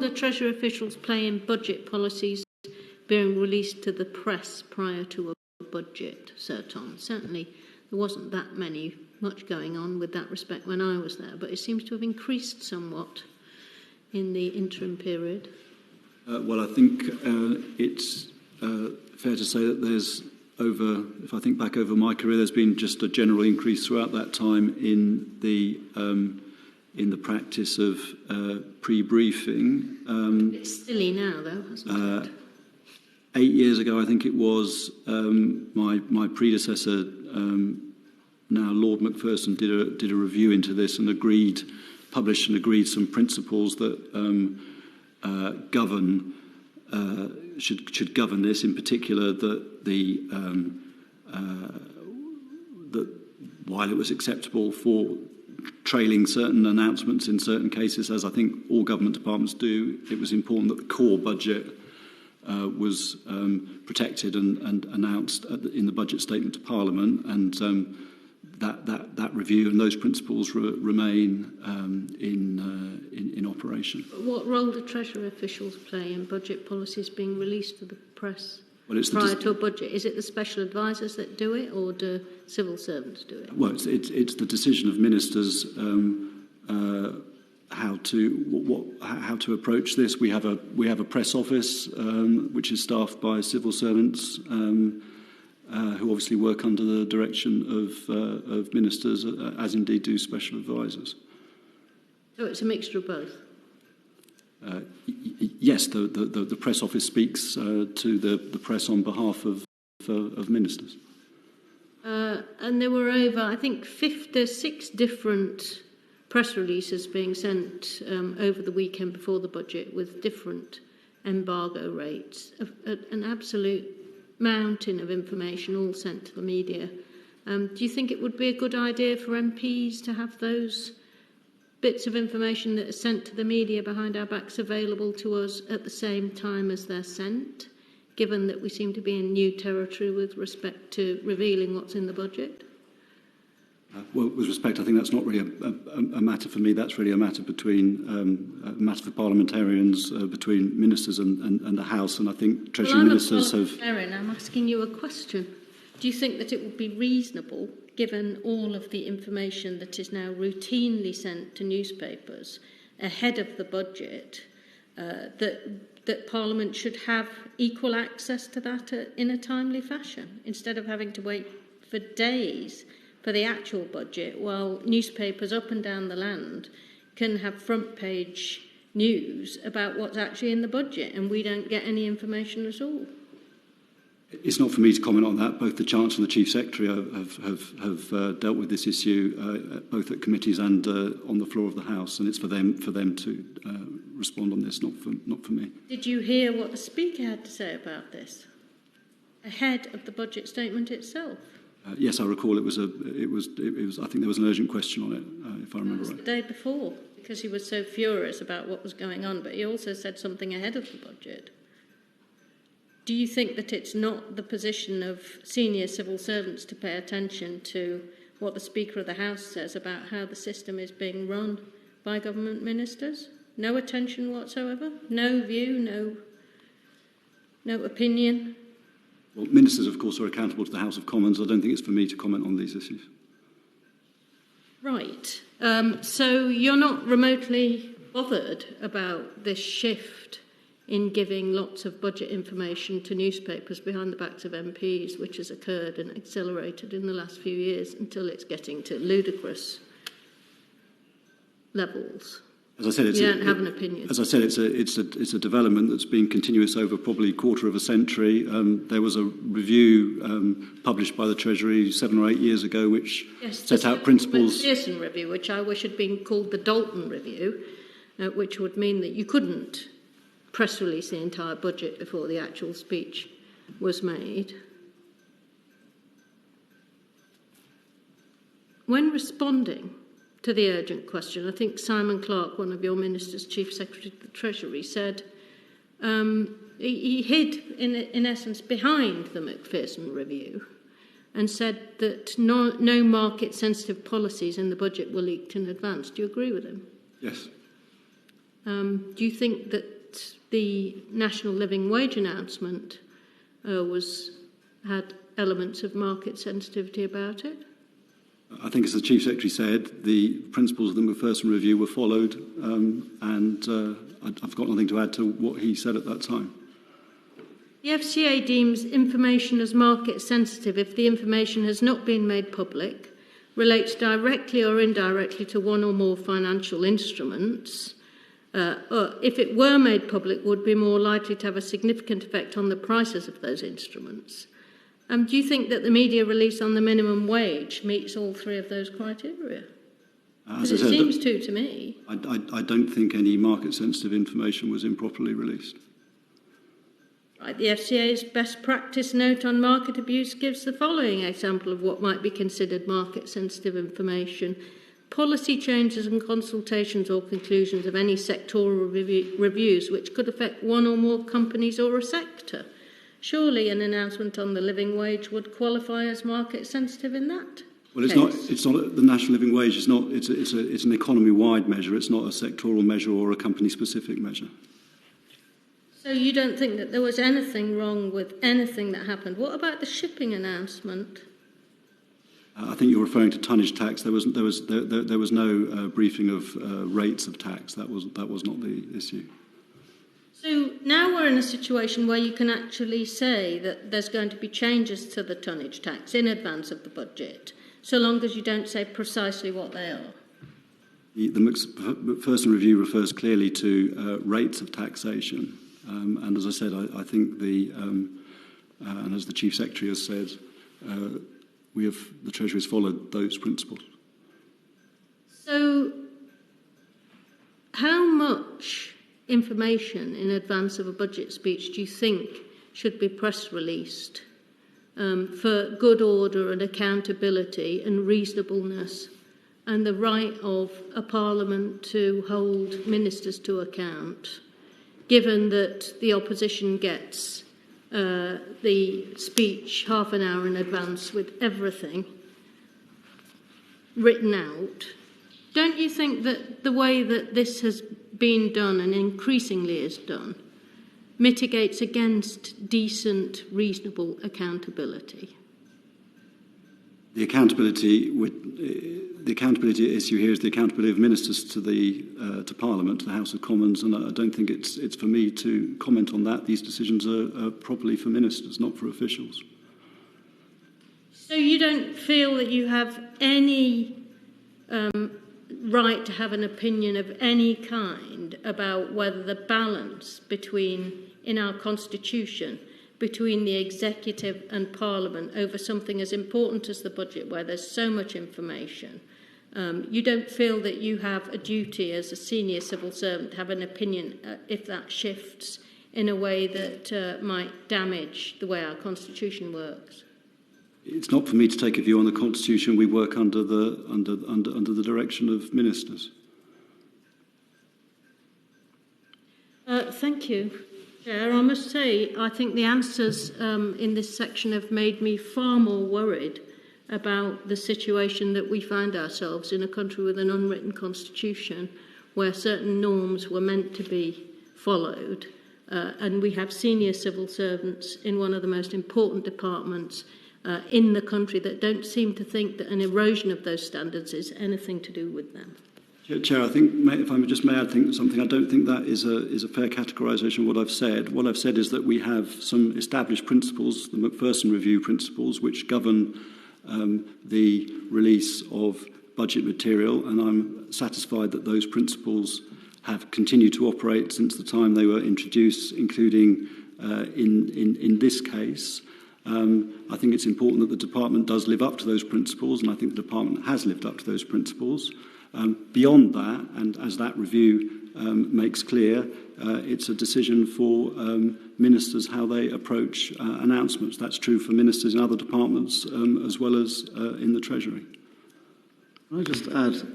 do Treasury officials play in budget policies being released to the press prior to a budget, Sir Tom? Certainly there wasn't that much going on with that respect when I was there, but it seems to have increased somewhat in the interim period. Well, I think it's fair to say that there's if I think back over my career, there's been just a general increase throughout that time in the practice of pre-briefing. It's silly now, though, hasn't it? 8 years ago, I think it was, my predecessor, now Lord Macpherson, did a review into this and published and agreed some principles that should govern this. In particular, that while it was acceptable for trailing certain announcements in certain cases, as I think all government departments do, it was important that the core budget was protected and announced in the budget statement to Parliament, and that review and those principles remain in operation. What role do Treasury officials play in budget policies being released to the press prior to a budget? Is it the special advisers that do it, or do civil servants do it? Well, it's the decision of ministers how to approach this. We have a press office which is staffed by civil servants who obviously work under the direction of ministers, as indeed do special advisers. So it's a mixture of both? Yes, the press office speaks to the press on behalf of ministers. And there were over, I think, 6 different press releases being sent over the weekend before the budget with different embargo rates, an absolute mountain of information all sent to the media. Do you think it would be a good idea for MPs to have those bits of information that are sent to the media behind our backs available to us at the same time as they're sent, given that we seem to be in new territory with respect to revealing what's in the budget? Well, with respect, I think that's not really a matter for me. That's really a matter for parliamentarians, between ministers and the House. And I think Treasury ministers have. I'm asking you a question. Do you think that it would be reasonable, given all of the information that is now routinely sent to newspapers ahead of the budget, that Parliament should have equal access to that in a timely fashion, instead of having to wait for days for the actual budget, while newspapers up and down the land can have front page news about what's actually in the budget, and we don't get any information at all? It's not for me to comment on that. Both the Chancellor and the Chief Secretary have dealt with this issue, both at committees and on the floor of the House, and it's for them to respond on this, not for me. Did you hear what the Speaker had to say about this ahead of the budget statement itself? Yes, I recall it was. I think there was an urgent question on it, if I remember right. The day before, because he was so furious about what was going on, but he also said something ahead of the budget. Do you think that it's not the position of senior civil servants to pay attention to what the Speaker of the House says about how the system is being run by government ministers? No attention whatsoever? No view? No opinion? Well, ministers, of course, are accountable to the House of Commons. I don't think it's for me to comment on these issues. Right. So you're not remotely bothered about this shift in giving lots of budget information to newspapers behind the backs of MPs, which has occurred and accelerated in the last few years until it's getting to ludicrous levels? As I said, you don't have an opinion. As I said, it's a development that's been continuous over probably a quarter of a century. There was a review published by the Treasury 7 or 8 years ago, which set out principles. The Pearson Review, which I wish had been called the Dalton Review, which would mean that you couldn't press release the entire budget before the actual speech was made. When responding to the urgent question, I think Simon Clarke, one of your ministers, Chief Secretary of the Treasury, said he hid, in essence, behind the Macpherson Review and said that no market-sensitive policies in the budget were leaked in advance. Do you agree with him? Yes. Do you think that that the national living wage announcement had elements of market sensitivity about it? I think, as the Chief Secretary said, the principles of the McPherson Review were followed, and I've got nothing to add to what he said at that time. The FCA deems information as market sensitive if the information has not been made public, relates directly or indirectly to one or more financial instruments, or if it were made public, would be more likely to have a significant effect on the prices of those instruments. Do you think that the media release on the minimum wage meets all three of those criteria? Because it seems to me. I don't think any market-sensitive information was improperly released. Right, the FCA's best practice note on market abuse gives the following example of what might be considered market-sensitive information. Policy changes and consultations or conclusions of any sectoral reviews which could affect one or more companies or a sector. Surely an announcement on the living wage would qualify as market sensitive in that Well, case. it's not the national living wage. It's not. It's an economy-wide measure. It's not a sectoral measure or a company-specific measure. So you don't think that there was anything wrong with anything that happened? What about the shipping announcement? I think you're referring to tonnage tax. There was no briefing of rates of tax. That was not the issue. So now we're in a situation where you can actually say that there's going to be changes to the tonnage tax in advance of the budget, so long as you don't say precisely what they are. The McPherson Review refers clearly to rates of taxation, and as I said, I think and as the Chief Secretary has said, the Treasury has followed those principles. So, how much information in advance of a budget speech do you think should be press released for good order and accountability and reasonableness and the right of a parliament to hold ministers to account, given that the opposition gets the speech half an hour in advance with everything written out? Don't you think that the way that this has been done, and increasingly is done, mitigates against decent, reasonable accountability? The accountability issue here is the accountability of ministers to Parliament, to the House of Commons, and I don't think it's for me to comment on that. These decisions are properly for ministers, not for officials. So you don't feel that you have any right to have an opinion of any kind about whether the balance in our constitution between the executive and Parliament over something as important as the budget, where there's so much information, you don't feel that you have a duty as a senior civil servant to have an opinion if that shifts in a way that might damage the way our constitution works? It's not for me to take a view on the Constitution. We work under the direction of ministers. Thank you, Chair. I must say, I think the answers in this section have made me far more worried about the situation that we find ourselves in, a country with an unwritten constitution where certain norms were meant to be followed, and we have senior civil servants in one of the most important departments in the country that don't seem to think that an erosion of those standards is anything to do with them. Chair, I think, if I just may add something, I don't think that is a fair categorisation of what I've said. What I've said is that we have some established principles, the McPherson Review principles, which govern the release of budget material, and I'm satisfied that those principles have continued to operate since the time they were introduced, including in this case. I think it's important that the department does live up to those principles, and I think the department has lived up to those principles. Beyond that, and as that review makes clear, it's a decision for ministers how they approach announcements. That's true for ministers in other departments as well as in the Treasury. Can I just add